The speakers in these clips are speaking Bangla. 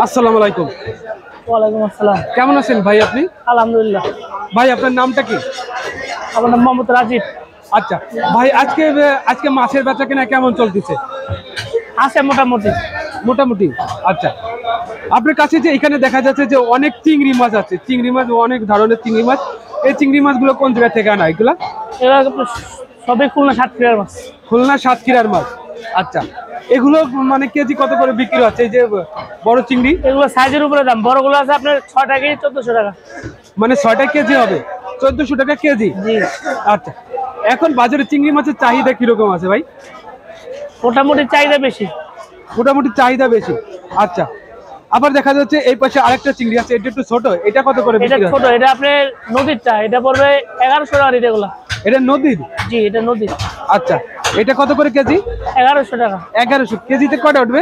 আসসালামু আলাইকুম। ওয়ালাইকুম আসসালাম। কেমন আছেন ভাই আপনি? আলহামদুলিল্লাহ। ভাই আপনার নামটা কি? আমার নাম মোহাম্মদ রাজীব। আচ্ছা ভাই, আজকে মাছের বেচা কেনা কেমন চলতেছে? আছে মোটামুটি। মোটামুটি। আচ্ছা, আপনার কাছে যে এখানে দেখা যাচ্ছে যে অনেক চিংড়ি মাছ আছে, চিংড়ি মাছ অনেক ধরনের চিংড়ি মাছ। এই চিংড়ি মাছগুলো কোন জায়গা থেকে আনা এগুলা? এরা সবই খুলনা সাতক্ষীরার মাছ। খুলনা সাতক্ষীরার মাছ। আচ্ছা, এগুলো মানে কেজি কত করে বিক্রি হচ্ছে? এই যে বড় চিংড়ি এগুলো সাইজের উপরে দাম, বড়গুলো আছে আপনার 6 টাকা কেজি, 1400 টাকা। মানে 6টা কেজি হবে 1400 টাকা কেজি। জি। আচ্ছা, এখন বাজারে চিংড়ি মাছের চাহিদা কিরকম আছে ভাই? মোটামুটি চাহিদা বেশি। মোটামুটি চাহিদা বেশি। আচ্ছা, আবার দেখা যাচ্ছে এই পাশে আরেকটা চিংড়ি আছে, এটা একটু ছোট, এটা কত করে এটা বিক্রি ছোট, হয়? এটা আপনার নদীরটা, এটা পড়বে 1100 টাকা রেট এগুলা। এটা নদীর? জি, এটা নদীর। আচ্ছা, এটা কত করে কেজি? 1100 টাকা। 1100 কেজিতে কয়টা উঠবে?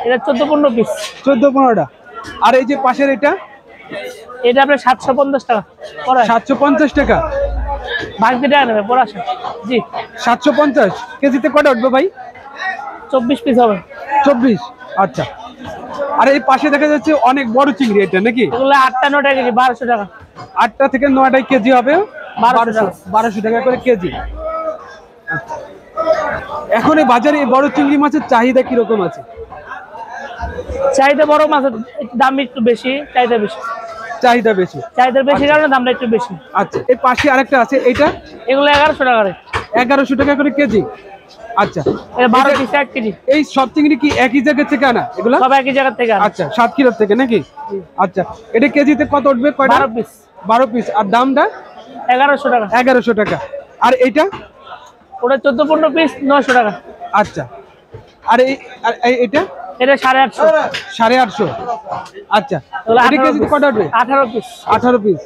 এটা 14-15 পিস। 14-15টা। আর এই যে পাশের এটা এটা আপনার 750 টাকা পড়া। 750 টাকা। ভাগতে টাকা নেবে পড়াশা। জি। 750 কেজিতে কয়টা উঠবে ভাই? 24 পিস হবে। 24। আচ্ছা, আর এই পাশে দেখা যাচ্ছে অনেক বড় চিংড়ি, এটা নাকি? এগুলো 8টা 9 টাকা কেজি, 1200 টাকা। 8টা থেকে 9টাই কেজি হবে 1200 টাকা করে কেজি। আচ্ছা, এখন এই বাজারে এই বড় চিংড়ি মাছের চাহিদা কিরকম আছে? চাহিদা বড় মাছের দাম একটু বেশি, চাহিদা বেশি। চাহিদা বেশি। চাহিদা বেশি কারণে দামটা একটু বেশি। আচ্ছা, এই পাশে আরেকটা আছে, এটা এগুলো 1100 টাকা রে। 1100 টাকা করে কেজি। আচ্ছা, এটা 12 পিস 1 কেজি। এই সব চিংড়ি কি একই জায়গা থেকে আনা এগুলা? সব একই জায়গা থেকে আনা। আচ্ছা, সাতক্ষীরা থেকে নাকি? আচ্ছা, এটা কেজিতে কত উঠবে? কয়টা? 12 পিস। 12 পিস। আর দামটা? 1100 টাকা। 1100 টাকা। আর এইটা? ওটা 14-15 পিস 900 টাকা। আচ্ছা, আর এটা? এটা 850। 850। আচ্ছা, এটা কেজিতে কত উঠবে? 18 পিস। 18 পিস।